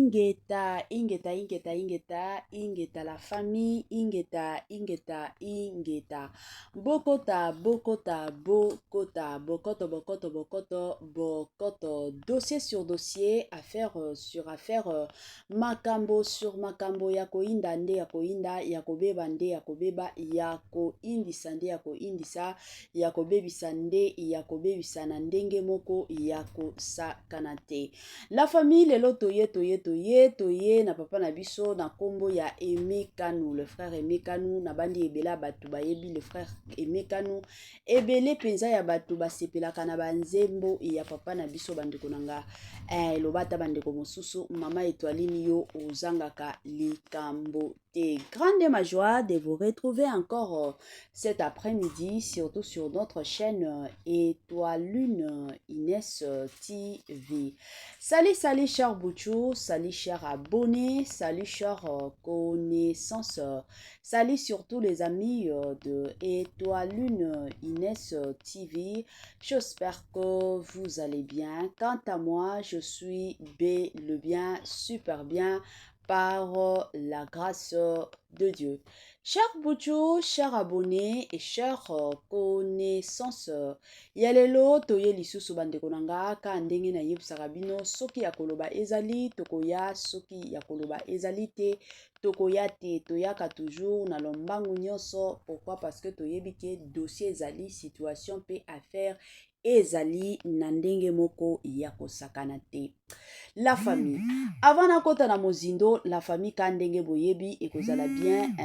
Ingeta, Ingeta, Ingeta, Ingeta, Ingeta, la famille, Ingeta, Ingeta, Ingeta. Bokota, Bokota, Bokota, Bokoto, Bokoto, Bokoto, Bokoto. Dossier sur dossier, affaire sur affaire, Makambo sur Makambo, Yako Inda, Nde, Yako Inda, Yako Beba, Nde, Yako Beba, Yako Indisa, Nde, Yako Indisa, Yako Bebisa, Nde, Yako Bebisa, Nandenge Moko, Yako Sakanate. La famille, les lots toye, na papa na biso, na kombo ya Aimé Kanou, le frère Aimé Kanou, na bandi ebela batu bayebi, le frère Aimé Kanou, ebele penza ya batu basepelaka na banzembo, ya papa na biso bandeko nanga, lobata bandeko mosusu, mama Étoiline yo, ozangaka likambo te. Grande ma joie de vous retrouver encore cet après-midi, surtout sur notre chaîne Étoiline Inès TV. Salut, salut, chers Bouchou, salut, chers abonnés, salut, chers connaissances, salut surtout les amis de Étoiline Inès TV. J'espère que vous allez bien. Quant à moi, je suis le bien, super bien, par la grâce de Dieu. Chers Bouchou, chers abonnés et chers connaissances, yalelo toye lisusu bandeko nanga ka ndenge na yebisaka bino soki ya koloba ezali tokoya, soki ya koloba ezali te tokoya te, toyaka toujours na lombangu nyonso. Pourquoi? Parce que toyebi ke dossier ezali, situation pe affaire ezali na ndenge moko ya kosakana te. La famille. Avant na kota na mozindo, la famille ka ndenge boyebi ekozala bien,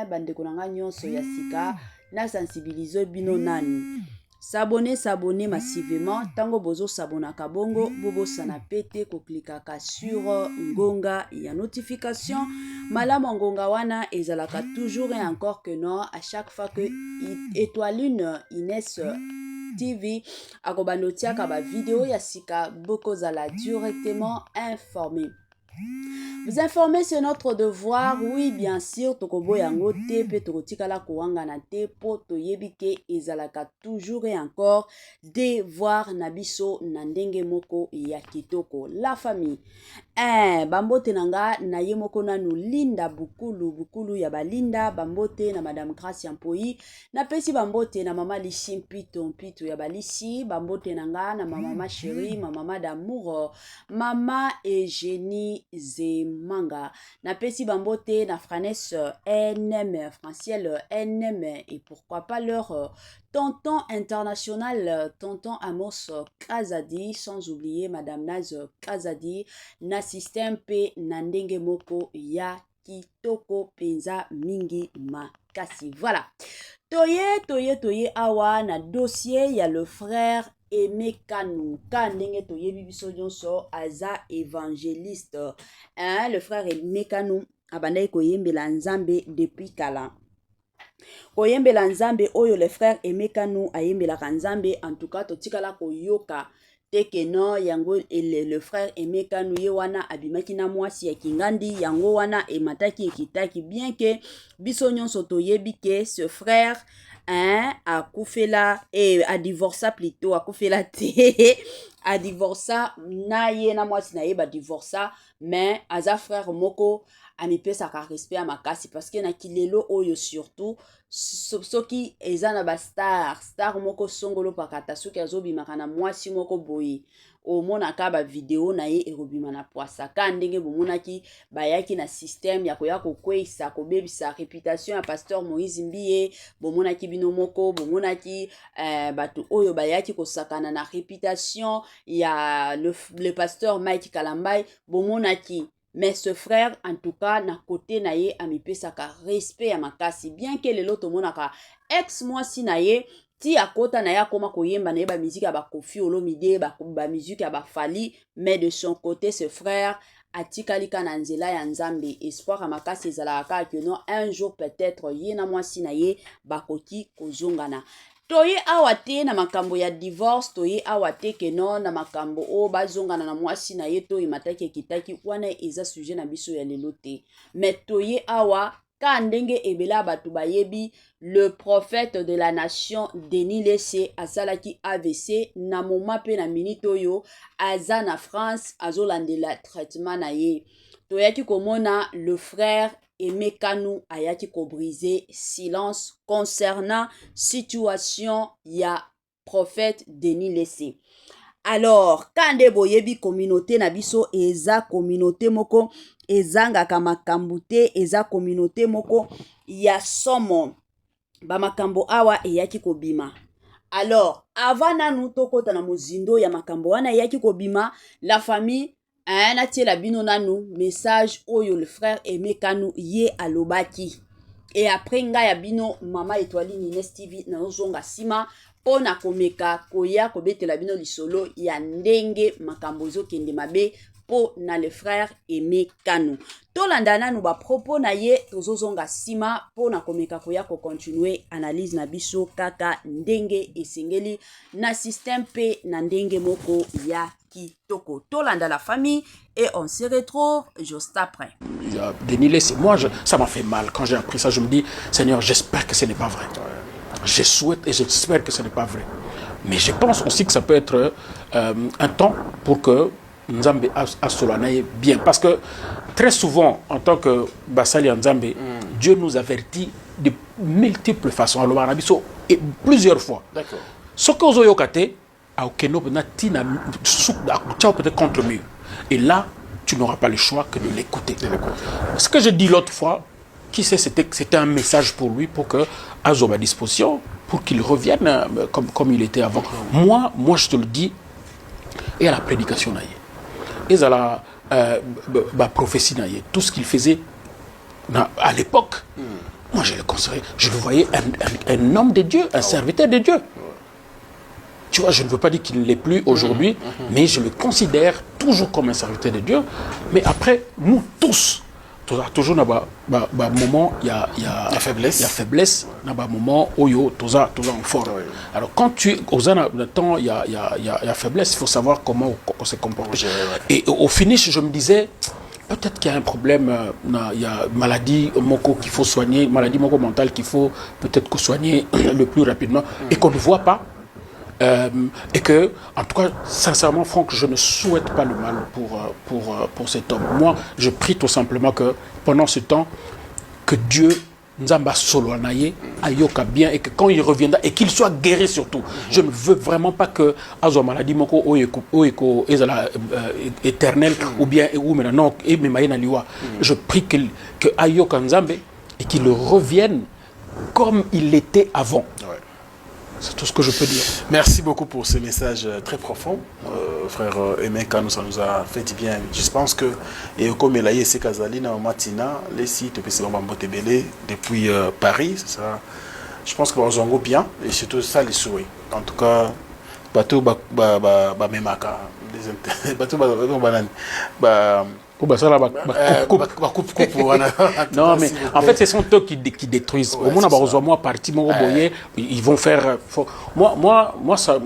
bandeko nanga nyonso ya sika na sensibiliser bino nani. S'abonner massivement. Tango bozo s'abonaka bongo, bobo sana pete ko klikaka sur ngonga ya notification. Malama ngonga wana ezalaka toujours et encore que non, à chaque fois que Étoiline Inès TV akobanotiaka ba vidéo ya sika boko zala directement informé. Vous informer, c'est notre devoir. Oui, bien sûr, tokobo yango te pe tokotikala kowanga na te po toyebike ezalaka toujours et encore devoir nabiso na ndenge moko ya kitoko. La famille. Bambote nanga na ye moko nanu Linda Bukulu ya balinda, bambote na Madame Gracia Mpoi, na pesi bambote na mama Lishi Mpito ya balisi, bambote nanga na mama chérie, mama d'amour, mama Eugénie Zemanga, na pesi bambote na Franesse NM, Franciel NM, et pourquoi pas leur tonton international, tonton Amos Kazadi, sans oublier Madame Naz Kazadi, na système pe na ndenge moko ya kitoko penza mingi makasi. Voilà. Toye awa na dossier ya le frère Aimé Kanou. Ka ndenge toye bibiso nyonso aza évangéliste. Le frère Aimé Kanou abandai koyembela nzambe depuis kala. Koyembela nzambe oyo le frère Aimé Kanou ayembelaka nzambe, en tout cas totikala koyoka teke no yango le frère Aimé Kanou ye wana abimaki na mwasi ya kingandi yango wana emataki ekitaki, bien que biso nyonso toyebi ke ce frère akufela a divorça plutôt, akufela te a divorça na ye na mwasi na ye ba divorça, mais aza frère moko amipesaka respect ya makasi, parce que na kilelo oyo surtout soki eza na ba star moko songolo pakata soki azobimaka na mwasi moko boye omonaka ba video na ye erobima na poasa. Ka ndenge bomonaki bayaki na système ya koya kokweyisa kobebisa réputation ya pasteur Moïse Mbiye, bomonaki bino moko, bomonaki batu oyo bayaki kosakana na réputation ya le pasteur Mike Kalambai, bomonaki. Mais ce frère, en tout cas, na côté na ye, amipesaka respect ya makasi. Bien que le loto monaka ex-mwasi na ye, ti akota na ye akoma koyemba na ye ba musique ya ba Koffi Olomide, ba musique ya ba Fally, mais de son côté, ce frère, atikalika na nzela ya nzambe. Espoir ya makasi ezalaka que non, un jour peut-être, ye na mwasi na ye, bakoki kozongana. Toye awa te na makambo ya divorce, toye awa te ke non na makambo o bazongana na mwasi na ye to imataki ekitaki, wana eza sujet na biso ya lelo te. Mais toye awa ka ndenge ebela batu bayebi, le prophète de la nation Denis Lessé asalaki AVC na moma pe na minute oyo aza na France azolandela traitement na ye. toyaki komona le frère Aimé Kanou ayaki ko briser silence concernant situation ya prophète Denis Lessé. Alors, kande boyebi communauté na biso eza communauté moko ezangaka makambo te, eza communauté moko ya somo ba makambo awa eyaki kobima. Alors, avant nanu tokota na mozindo ya makambo wana eyaki kobima, la famille natie la bino nanu message oyo le frère Aimé Kanou ye alobaki. Et après nga ya bino mama Étoile Nines TV na ozonga sima pona komeka koya kobetela bino lisolo ya ndenge makambo ezokende mabe po na le frère Aimé Kanou. Tolanda nanu ba propos na ye tozozonga sima pona komeka koya ko continuer analyse na biso kaka ndenge esengeli na système pe na ndenge moko ya kitoko. Tolanda la famille et on se retrouve juste après. Denis Lessé, moi ça m'a fait mal quand j'ai appris ça. Je me dis, Seigneur, j'espère que ce n'est pas vrai. Je souhaite et j'espère que ce n'est pas vrai. Mais je pense aussi que ça peut être un temps pour que Nzambe Asolanaye bien. Parce que très souvent, en tant que Basali Nzambe, Dieu nous avertit de multiples façons. Alors, on a dit ça plusieurs fois. D'accord. Ce que vous avez peut-être contre mur. Et là, tu n'auras pas le choix que de l'écouter. Ce que j'ai dit l'autre fois, qui sait, c'était un message pour lui, pour que Azo à disposition, pour qu'il revienne comme il était avant. Moi, je te le dis, et à la prédication, et à la prophétie, tout ce qu'il faisait à l'époque, moi je le considérais, je le voyais un homme de Dieu, un serviteur de Dieu. Tu vois, je ne veux pas dire qu'il ne l'est plus aujourd'hui, mais je le considère toujours comme un serviteur de Dieu. Mais après, nous tous, toujours dans un moment, il y a faiblesse. Il y a faiblesse, dans un moment où il y a fort. Alors, quand tu es aux temps, il y a faiblesse, il faut savoir comment on se comporte. Et au finish, je me disais, peut-être qu'il y a un problème, il y a maladie moko qu'il faut soigner, maladie moko mentale qu'il faut peut-être soigner le plus rapidement et qu'on ne voit pas. Et que, en tout cas, sincèrement, Franck, je ne souhaite pas le mal pour cet homme. Moi, je prie tout simplement que pendant ce temps, que Dieu Nzamba Soloanaye ayoka bien et que quand il reviendra et qu'il soit guéri surtout. Je ne veux vraiment pas que Azo maladie moko oeko ezala éternel ou bien ou maintenant et memayena liwa. Je prie que ayoka Nzambe et qu'il revienne comme il était avant. C'est tout ce que je peux dire. Merci beaucoup pour ce message très profond. Frère Aimé Kanou, ça nous a fait du bien. Je pense que, et comme il a dit, c'est Kazalina, Matina, les sites, depuis Paris, ça, je pense que nous avons bien, et surtout ça, les souhaits. En tout cas, bateau, memaka, bateau, non, mais en fait, ce sont eux qui détruisent. Au moins, moi, parti, ils vont faire. Moi, ça.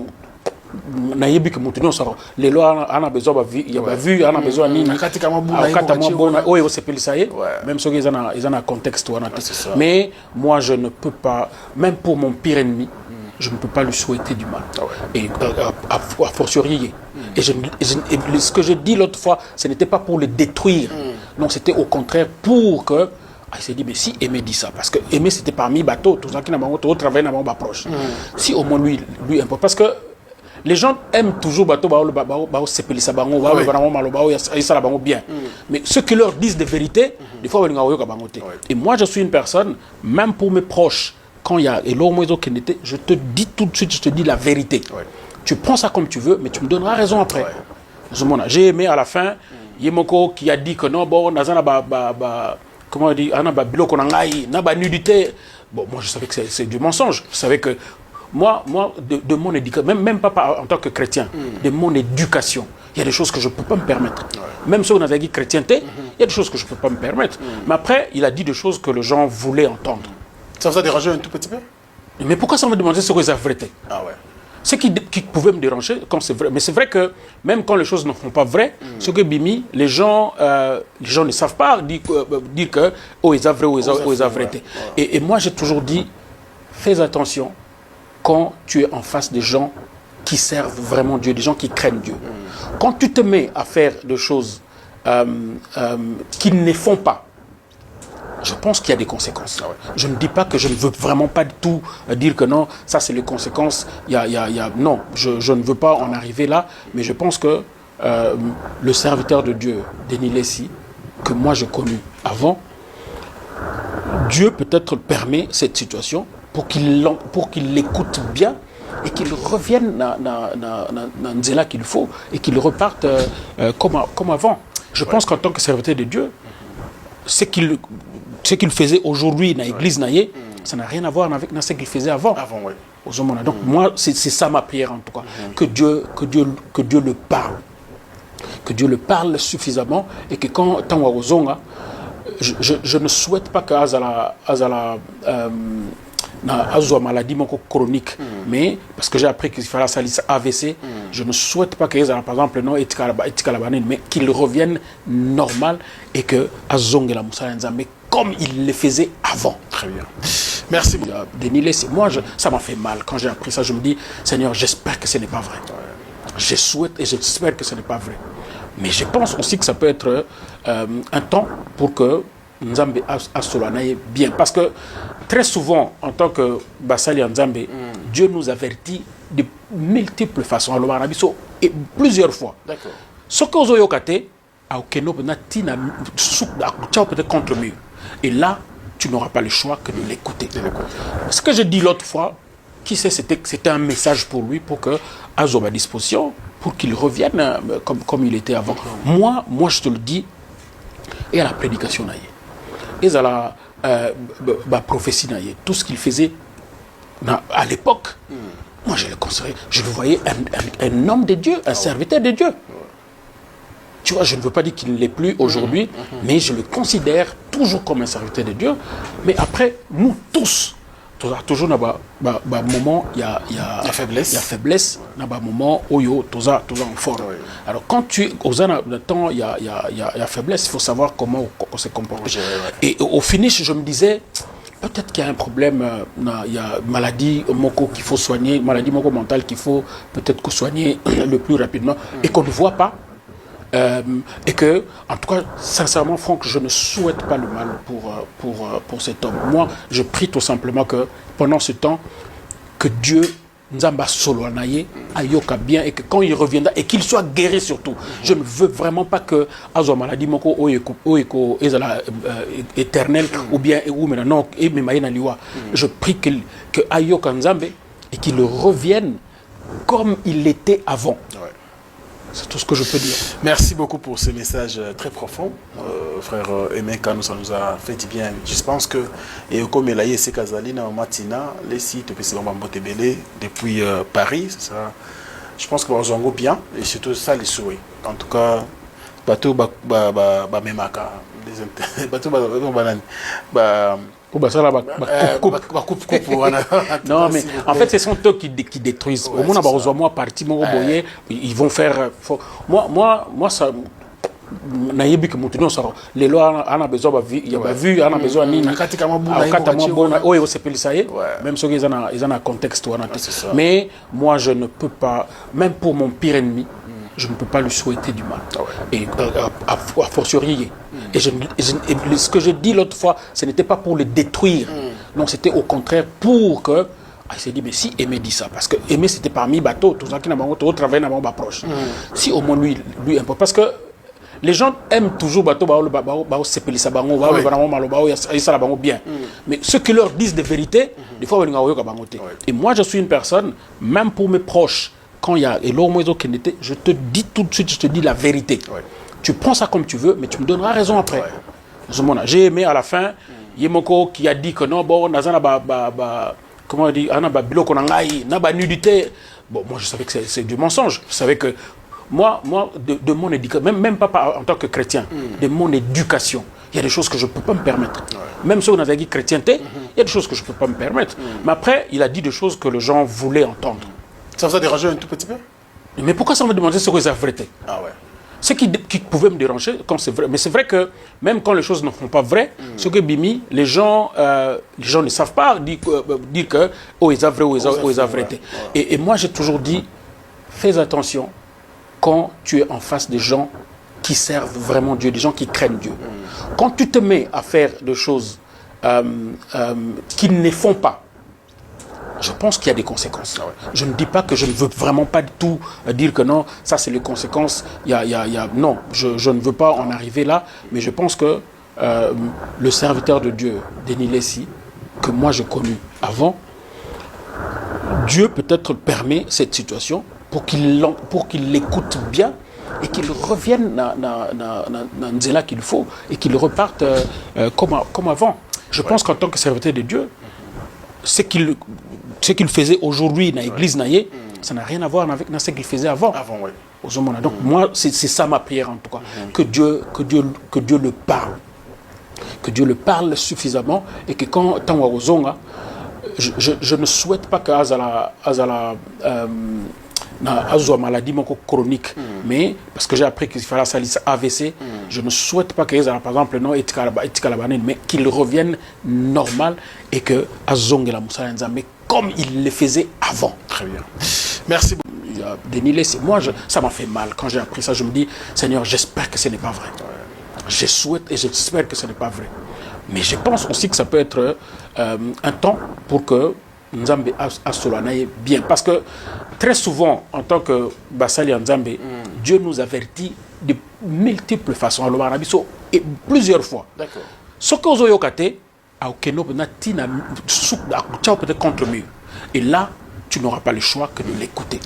Les lois en a besoin, il y a vu, on a besoin de même si ils ont un contexte. Mais moi, je ne peux pas, même pour mon pire ennemi, je ne peux pas lui souhaiter du mal. Et a fortiori. Et ce que j'ai dit l'autre fois, ce n'était pas pour le détruire. Non, c'était au contraire pour que. Il s'est dit, mais si Aimé dit ça, parce que Aimé c'était parmi bateaux, tout ça qui n'a pas travaillé dans ma proche. Si au moins lui importe. Parce que les gens aiment toujours bateau, bien. Mais ceux qui leur disent des vérités, des fois, et moi je suis une personne, même pour mes proches, quand il y a je te dis tout de suite, je te dis la vérité. Tu prends ça comme tu veux, mais tu me donneras raison après. J'ai aimé à la fin, Yemoko qui a dit que non, bon, comment on dit, nudité. Bon, moi je savais que c'est du mensonge. Je savais que moi de mon éducation, même pas en tant que chrétien, de mon éducation, il y a des choses que je ne peux pas me permettre. Même si on a dit chrétienté, il y a des choses que je ne peux pas me permettre. Mais après, il a dit des choses que les gens voulaient entendre. Ça vous a dérangé un tout petit peu? Mais pourquoi ça me demandait ce que c'est la vérité? Ce qui pouvait me déranger quand c'est vrai. Mais c'est vrai que même quand les choses ne font pas vrai, ce que Bimi, les gens ne savent pas dire que oh, ils ont vrai ou ils ont vérité. Et moi, j'ai toujours dit, fais attention quand tu es en face des gens qui servent vraiment Dieu, des gens qui craignent Dieu. Quand tu te mets à faire des choses qu'ils ne font pas, je pense qu'il y a des conséquences. Je ne dis pas que je ne veux vraiment pas du tout dire que non, ça c'est les conséquences. Non, je ne veux pas en arriver là, mais je pense que le serviteur de Dieu, Denis Lessi, que moi j'ai connu avant, Dieu peut-être permet cette situation pour qu'il l'écoute bien et qu'il revienne dans Nzela qu'il faut et qu'il reparte comme avant. Je pense qu'en tant que serviteur de Dieu, ce qu'il faisait aujourd'hui dans l'église, ça n'a rien à voir avec ce qu'il faisait avant. Donc moi, c'est ça ma prière en tout cas. Que Dieu le parle. Que Dieu le parle suffisamment et que quand je ne souhaite pas que Azala maladie chronique, mais parce que j'ai appris qu'il fallait ça AVC, je ne souhaite pas qu'il par exemple non mais qu'il revienne normal et que Azong la Moussa mais comme il le faisait avant. Très bien. Merci beaucoup. Denis, moi ça m'a fait mal quand j'ai appris ça. Je me dis Seigneur, j'espère que ce n'est pas vrai. Je souhaite et j'espère que ce n'est pas vrai. Mais je pense aussi que ça peut être un temps pour que Nzambe Asolanaye bien. Parce que très souvent, en tant que Basali Nzambe, Dieu nous avertit de multiples façons. Alors, et plusieurs fois. D'accord. Ce que vous avez peut-être contre le mur. Et là, tu n'auras pas le choix que de l'écouter. Ce que j'ai dit l'autre fois, qui sait, c'était un message pour lui, pour que Azob à disposition, pour qu'il revienne comme il était avant. Moi, je te le dis, et à la prédication, et à la prophétie, tout ce qu'il faisait à l'époque, moi je le considérais, je le voyais un homme de Dieu, un serviteur de Dieu. Tu vois, je ne veux pas dire qu'il ne l'est plus aujourd'hui, mais je le considère toujours comme un serviteur de Dieu. Mais après, nous tous, toujours dans un moment, il y a faiblesse, dans un moment où il y a en forme. Alors, quand tu es dans temps, il y a faiblesse, il faut savoir comment on se comporte. Et au finish, je me disais, peut-être qu'il y a un problème, il y a maladie qu'il faut soigner, maladie mentale qu'il faut peut-être soigner le plus rapidement et qu'on ne voit pas. Et que, en tout cas, sincèrement, Franck, je ne souhaite pas le mal pour cet homme. Moi, je prie tout simplement que, pendant ce temps, que Dieu, Nzamba Soloanaye, ayoka bien, et que quand il reviendra, et qu'il soit guéri surtout. Je ne veux vraiment pas que Azo maladie moko oeko ezala éternel, ou bien, ou maintenant, et Memaïna Liwa. Je prie que ayoka Nzambe, et qu'il revienne comme il était avant. C'est tout ce que je peux dire. Merci beaucoup pour ce message très profond. Frère Emeka, ça nous a fait du bien. Je pense que, et comme il a dit, c'est Kazalina, Matina, les sites, depuis Paris, ça, je pense que va zongo bien, et surtout ça, les souhaits. En tout cas, bateau, memaka, non, mais en fait, ce sont eux qui détruisent. Au moins, ils vont faire. Moi, ça. Les lois, on a besoin de vu, on a besoin même si ils ont un contexte. Mais moi, je ne peux pas, même pour mon pire ennemi, je ne peux pas lui souhaiter du mal. Et a fortiori. Et ce que j'ai dit l'autre fois, ce n'était pas pour le détruire. Non, c'était au contraire pour que. Il s'est dit, mais si Aimé dit ça, parce que Aimé c'était parmi bateaux, tout ça qui n'a pas travaillé dans ma proche. Si au moins lui importe. Parce que les gens aiment toujours bateau, bien. Mais ceux qui leur disent des vérités, des fois, et moi je suis une personne, même pour mes proches, quand il y a je te dis tout de suite, je te dis la vérité. Tu prends ça comme tu veux, mais tu me donneras raison après. J'ai aimé à la fin, Yemoko qui a dit que non, bon, comment on dit, nudité. Bon, moi je savais que c'est du mensonge. Je savais que moi de mon éducation, même pas en tant que chrétien, de mon éducation, il y a des choses que je ne peux pas me permettre. Même si on avait dit chrétienté, il y a des choses que je ne peux pas me permettre. Mais après, il a dit des choses que les gens voulaient entendre. Ça vous a dérangé un tout petit peu? Mais pourquoi ça me demandait ce que c'est la vérité? Ce qui pouvait me déranger quand c'est vrai. Mais c'est vrai que même quand les choses ne sont pas vraies, ce que Bimi, les gens ne savent pas dire que oh, ils ont vrai ou ils ont vérité. Et moi, j'ai toujours dit, fais attention quand tu es en face des gens qui servent vraiment Dieu, des gens qui craignent Dieu. Quand tu te mets à faire des choses qu'ils ne font pas, je pense qu'il y a des conséquences. Je ne dis pas que je ne veux vraiment pas du tout dire que non, ça c'est les conséquences. Non, je ne veux pas en arriver là, mais je pense que le serviteur de Dieu, Denis Lessi, que moi j'ai connu avant, Dieu peut-être permet cette situation pour qu'il l'écoute bien et qu'il revienne dans Nzela qu'il faut et qu'il reparte comme avant. Je pense qu'en tant que serviteur de Dieu, ce qu'il faisait aujourd'hui dans l'église, ça n'a rien à voir avec ce qu'il faisait avant. Donc moi, c'est ça ma prière en tout cas. Que Dieu le parle. Que Dieu le parle suffisamment et que quand je ne souhaite pas qu'Azala une maladie chronique, mais parce que j'ai appris qu'il fallait ça AVC, je ne souhaite pas qu'il par exemple non mais qu'il revienne normal et que Azong la Moussa mais comme il le faisait avant. Très bien. Merci beaucoup. Moi, ça m'a fait mal quand j'ai appris ça. Je me dis, Seigneur, j'espère que ce n'est pas vrai. Je souhaite et j'espère que ce n'est pas vrai. Mais je pense aussi que ça peut être un temps pour que Nzambe Asolanaye bien. Parce que très souvent, en tant que Basali Nzambe, Dieu nous avertit de multiples façons. Alors, et plusieurs fois. D'accord. Ce que vous avez peut-être contre mieux. Et là, tu n'auras pas le choix que de l'écouter.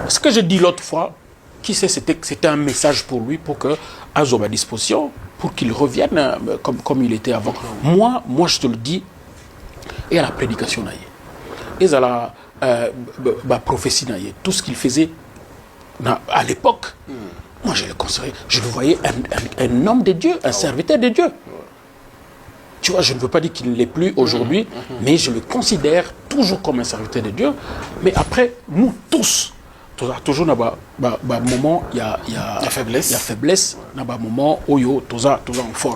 Ce que je dis l'autre fois, qui sait, c'était un message pour lui, pour que Azob à disposition, pour qu'il revienne comme il était avant. Moi, je te le dis, et à la prédication, et à la prophétie, tout ce qu'il faisait à l'époque, moi je le considérais, je le voyais un homme de Dieu, un serviteur de Dieu. Tu vois, je ne veux pas dire qu'il ne l'est plus aujourd'hui, mais je le considère toujours comme un serviteur de Dieu. Mais après, nous tous, toujours dans un moment, il y a faiblesse, dans un moment où il y a fort.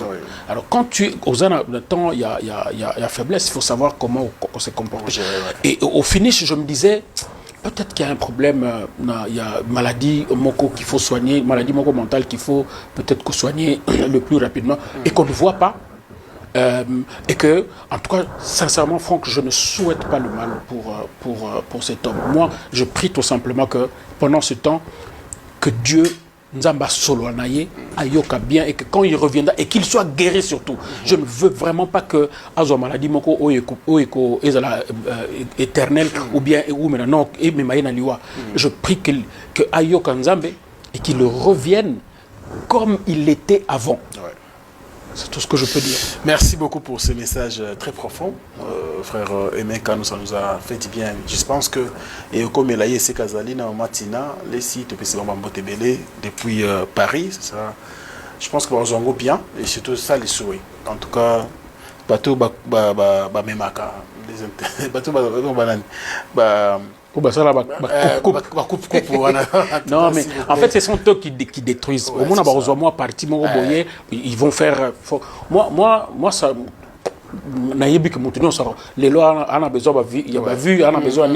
Alors, quand tu es dans le temps, il y a faiblesse, il faut savoir comment on se comporte. Et au finish, je me disais, peut-être qu'il y a un problème, il y a maladie qu'il faut soigner, maladie mentale qu'il faut peut-être soigner le plus rapidement et qu'on ne voit pas. Et que, en tout cas, sincèrement, Franck, je ne souhaite pas le mal pour cet homme. Moi, je prie tout simplement que, pendant ce temps, que Dieu, Nzamba Soloanaye, ayoka bien, et que quand il reviendra, et qu'il soit guéri surtout. Je ne veux vraiment pas que Azo maladie moko oeko ezala éternel, ou bien, ou maintenant, et Memaïna Liwa. Je prie que ayoka Nzambe, et qu'il revienne comme il était avant. C'est tout ce que je peux dire. Merci beaucoup pour ce message très profond. Frère Emeka, ça nous a fait du bien. Je pense que, et comme il a dit, c'est Kazalina, Matina, les sites, depuis Paris, ça, je pense qu'on va bien, et surtout ça, les souhaits. En tout cas, bateau, Memaka, bateau, non, mais en fait, ce sont eux qui détruisent. Au moins, ils vont faire. Moi, ça. Les lois, on a besoin on a besoin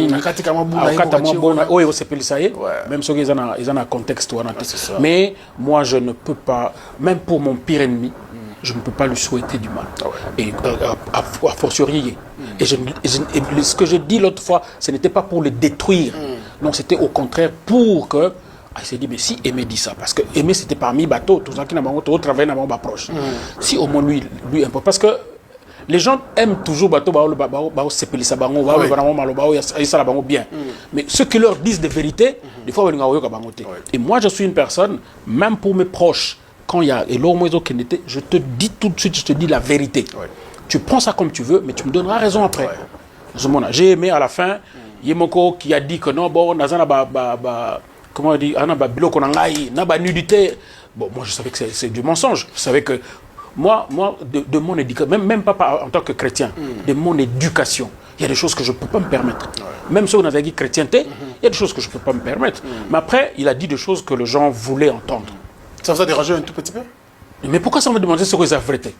même si ils ont un contexte. Mais moi, je ne peux pas, même pour mon pire ennemi, je ne peux pas lui souhaiter du mal. Et a fortiori. Et ce que je dis l'autre fois, ce n'était pas pour le détruire. Non, c'était au contraire pour que. Il s'est dit, mais si Aimé dit ça, parce que Aimé c'était parmi bateaux, tout ça qui n'a pas travaillé dans ma proche. Si au moins lui importe. Parce que les gens aiment toujours bateau, bien. Mais ceux qui leur disent des vérités, des fois, et moi, je suis une personne, même pour mes proches, quand il y a je te dis tout de suite, je te dis la vérité. Tu prends ça comme tu veux, mais tu me donneras raison après. J'ai aimé à la fin, Yemoko qui a dit que non, bon, comment on dit, nudité. Bon, moi je savais que c'est du mensonge. Je savais que moi de mon éducation, même pas en tant que chrétien, de mon éducation, il y a des choses que je ne peux pas me permettre. Même si on avait dit chrétienté, il y a des choses que je ne peux pas me permettre. Mais après, il a dit des choses que les gens voulaient entendre. Ça vous a dérangé un tout petit peu? Mais pourquoi ça me demandait ce que c'est la vérité?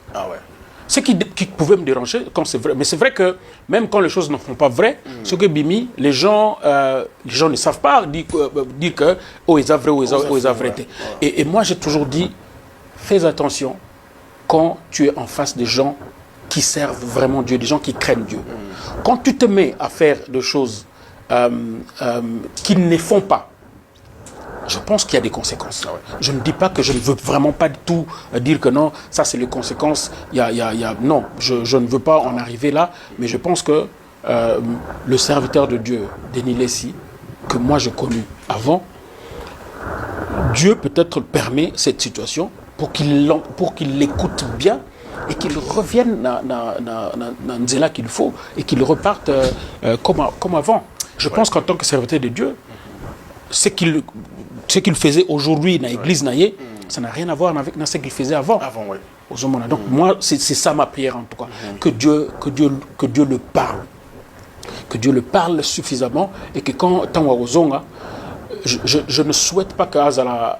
Ce qui pouvait me déranger quand c'est vrai. Mais c'est vrai que même quand les choses ne font pas vrai, ce que Bimi, les gens ne savent pas dire que ils ont vrai ou ils ont vérité. Et moi j'ai toujours dit, fais attention quand tu es en face des gens qui servent vraiment Dieu, des gens qui craignent Dieu. Quand tu te mets à faire des choses qu'ils ne font pas, je pense qu'il y a des conséquences. Je ne dis pas que je ne veux vraiment pas du tout dire que non, ça c'est les conséquences. Non, je ne veux pas en arriver là, mais je pense que le serviteur de Dieu, Denis Lessi, que moi je connais avant, Dieu peut-être permet cette situation pour qu'il l'écoute bien et qu'il revienne dans Nzela qu'il faut et qu'il reparte comme avant. Je pense qu'en tant que serviteur de Dieu, ce qu'il faisait aujourd'hui dans l'église, ça n'a rien à voir avec ce qu'il faisait avant. Oui. Donc moi, c'est ça ma prière en tout cas. Que Dieu le parle. Que Dieu le parle suffisamment et que quand je ne souhaite pas qu'Azala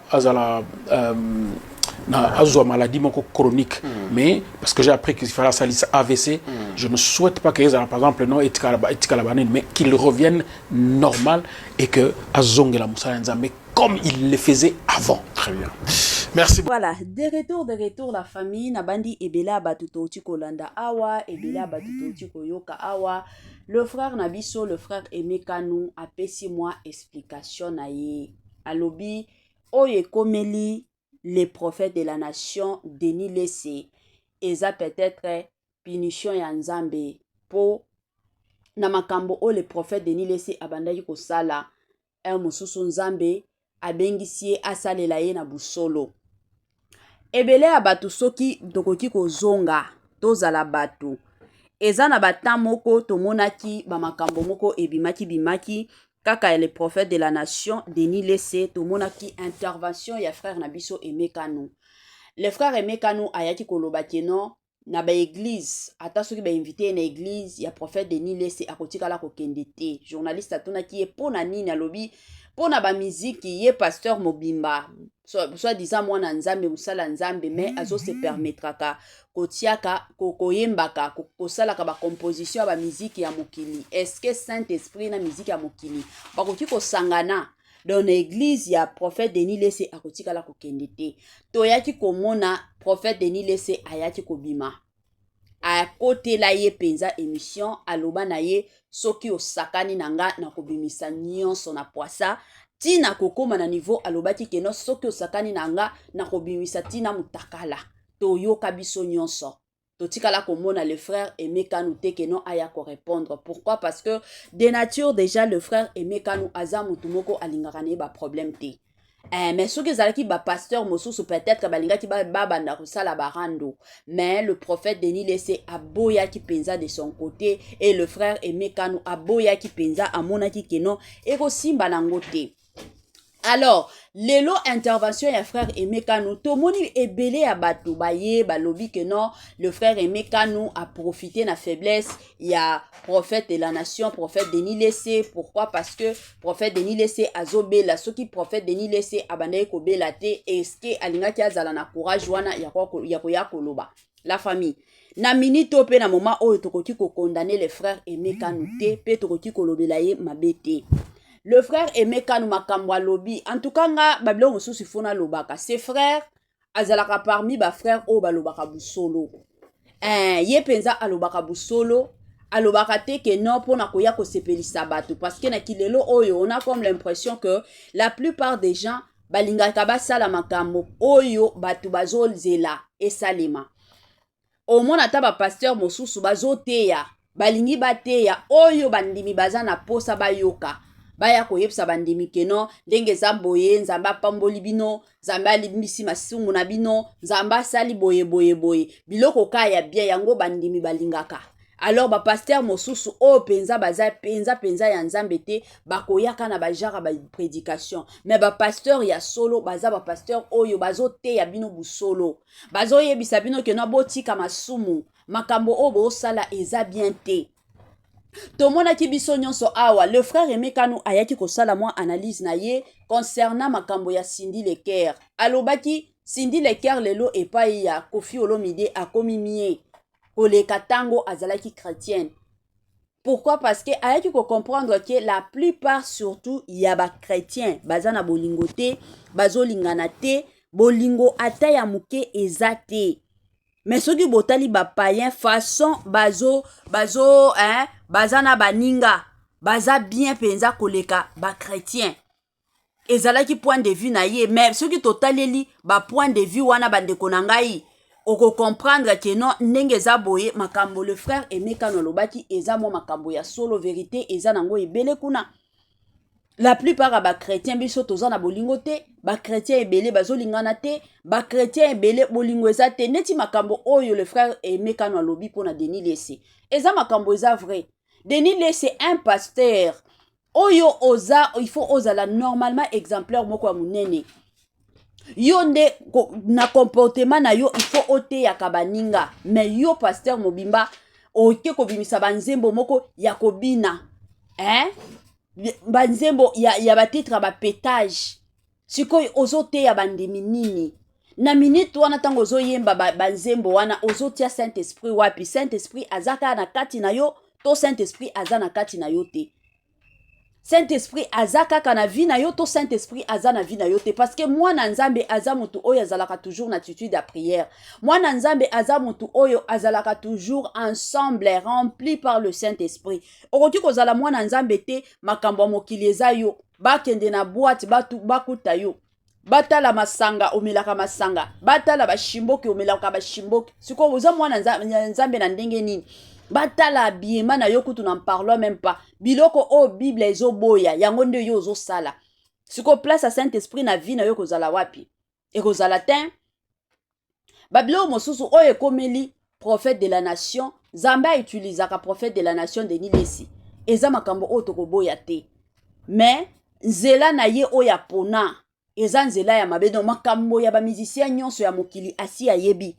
maladie chronique, mais parce que j'ai appris qu'il fallait ça AVC, je ne souhaite pas qu'il par exemple non mais qu'il revienne normal et que Azong la Moussa mais comme il le faisait avant. Très bien. Merci. Voilà, de retour la famille nabandi ebela batuto kolanda awa ebela batuto koyoka awa. Le frère Nabiso, le frère Emekanou a pesi moi explication na ye. Alobi oye komeli les prophètes de la nation Denis Lessi eza peut-être punition ya Nzambe po na makambo o les prophètes Denis Lessi abandaki ko sala mususu Nzambe abengisi asalela ye na busolo. Ebele abatu soki tokoki kozonga tozala batu eza na batan moko tomonaki bamakambo moko bimaki kaka le prophète de la nation Denis Lessi tomonaki intervention ya frère Nabiso Emekanou. Le frère Emekanou ayaki koloba keno na ba église ata soki ba invité na église ya prophète Denis Lessi akotikala kokende te. Journaliste atonaki ye pona nini alobi pona ba miziki ye pasteur Mobimba soit disant mwana Nzambe musala Nzambe mais azo se permettraka kotiaka koyembaka kosalaka ba composition ba miziki ya mokili. Est-ce que Saint-Esprit na miziki ya mokili bakoki kosangana dans l'église ya prophète Denis Lessi akotikala kokende te. Toyaki komona prophète Denis Lessi ayaki kobima a côté la ye penza émission aloba na ye soki osakani nanga na kobimisa nyonso na poisa tina kokoma na niveau alobaki keno soki osakani nanga na kobimisa tina mutakala toyoka biso nyonso totikala komona le frère Emekanou te keno aya ko répondre. Pourquoi? Parce que de nature déjà le frère Emekanou aza mutu moko alingaka na ba problème te. Mais soki ezalaki ba pasteur mosusu peut-être balingaki ba banda kosala barando, mais le prophète Denis Lessi aboyaki penza de son côté et le frère Emekanou aboyaki penza amonaki keno eko simba nango te. Alors, lelo intervention ya frère Emekanou, tomoni ebele ya bato baye balobi que non, le frère Emekanou a profité na faiblesse ya prophète de la nation, prophète Denis Lessi. Pourquoi? Parce que prophète Denis Lessi azobela soki prophète Denis Lessi abandai ko bela te est-ce que alingaki azala na courage wana ya koya koloba la famille. Na minute pe na moment oyo tokoki ko condamner le frère Emekanou te pe tokoki kolobela ye mabete. Le frère Emekanou makambo alobi en tout cas nga babilo mosusu fona lobaka ses frères azalaka parmi ba frères o balobaka busolo ye penza alobaka busolo alobaka te que non pona koya ko sepelisa bato parce que na kilelo oyo on a comme l'impression que la plupart des gens balingaka basala makambo oyo bato bazolzela esalema omona ta ba pasteur mosusu bazoteya balingi bateya oyo bandimi baza na posa bayoka baya koyebisa bandimi keno ndenge zamboye nzamba pamboli bino nzamba limbisi masumu na bino nzamba sali boye biloko kaya bia yango bandimi balingaka. Alors ba pasteur mosusu o penza baza penza ya nzambe te bakoyaka na bajara ba prédication mais ba pasteur ya solo baza ba pasteur oyo bazote ya bino busolo bazo yebisa bino keno botika masumu makambo obo sala eza bien te. Tomona ki biso nyonso awa le frère Emekanou ayaki kosala moi analyse na ye concernant makambo ya Cindy Leker. Alobaki Cindy Leker lelo epai ya Koffi Olomide akomi mie koleka tango azalaki chrétienne. Pourquoi? Parce que ayaki ko comprendre que la plupart surtout ya ba chrétien baza na bolingo te bazolingana te bolingo ata ya muke eza te. Mais soki botali ba païen façon baza na baninga baza bien penza koleka ba chrétien ezalaki point de vue na ye. Mais soki totaleli ba point de vue wana bandeko na ngai oko comprendre que non ndenge eza boye makambo le frère Aimé Kano lobaki eza mo makambo ya solo vérité eza nango ebele kuna. La plupart à ba chrétien biso toza na bolingo te, ba chrétien ebele bazolingana te, ba chrétien ebele bolingo eza te. Neti makambo oyo le frère Aimé Kano alobi pona Denis Lessé. Eza makambo eza vrai. Denis Lessé un pasteur. Oyo oza, il faut ozala normalement exemplaire moko ya munene. Yo nde na comportement na yo il faut ote ya kabaninga. Mais yo pasteur mobimba oke kobimisa banzembo moko ya kobina. Banzembo ya batitre ba pétage. Sikoy ozote ya bandemi nini. Na minute wana tango ozo yemba banzembo wana ozotia Saint-Esprit wapi. Saint-Esprit azaka na kati na yo, to Saint-Esprit aza na kati na yo te. Saint-Esprit azaka kana vi na yo, to Saint-Esprit aza na vi na yo te. Parce que mwana nzambe aza mutu oyo azalaka toujours na attitude ya prière. Mwana nzambe aza mutu oyo azalaka toujours ensemble, rempli par le Saint-Esprit. Okoki kozala mwana nzambe te makambo mokili eza yo. Bakende na boîte bakuta yo. Batala masanga omelaka masanga. Batala bashimboki omelaka bashimboki. Siko oza mwana nzambe na ndenge nini? Batala habillement na yo kutu n'en parlons même pas. Biloko o Bible ezo boya yango nde yo ozo sala. Siko place à Saint-Esprit na vie na yo kozala wapi? E kozala ten. Babilo mosusu oyo ekomeli prophète de la nation, Zamba utilisaka prophète de la nation Denis Lessé. Eza makambo o tokoboya te. Mais nzela na ye oya pona. Eza nzela ya mabedo makambo ya ba musicien nyonso ya mokili asi ayebi.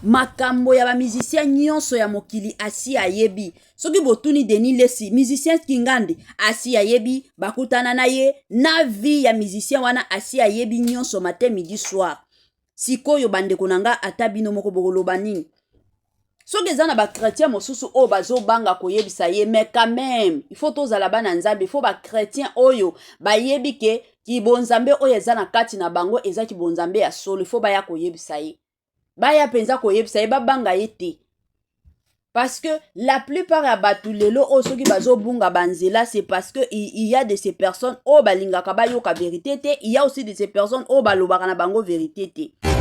Makambo ya ba musicien nyonso ya mokili asi ayebi. Soki botuni Denis Lessé, musicien kingandi asi ayebi, bakutana na ye na vie ya musicien wana asi ayebi nyonso matin midi soir. Sikoyo bandeko nanga ata bino moko bokoloba nini. Soki eza na ba chrétien mosusu o bazo banga koyebisa ye, mais quand même il faut tozala bana nzambe, il faut ba chrétien oyo bayebi ke ki bonzambe oyo eza na kati na bango eza ki bonzambe ya solo, il faut baya koyebisa ye. Baya penza koyebisa ye babanga ye te. Parce que la plupart ya batu lelo o soki bazo bunga banzela, c'est parce que il y a de ces personnes o balingaka bayoka vérité te, il y a aussi de ces personnes o balobaka na bango vérité te.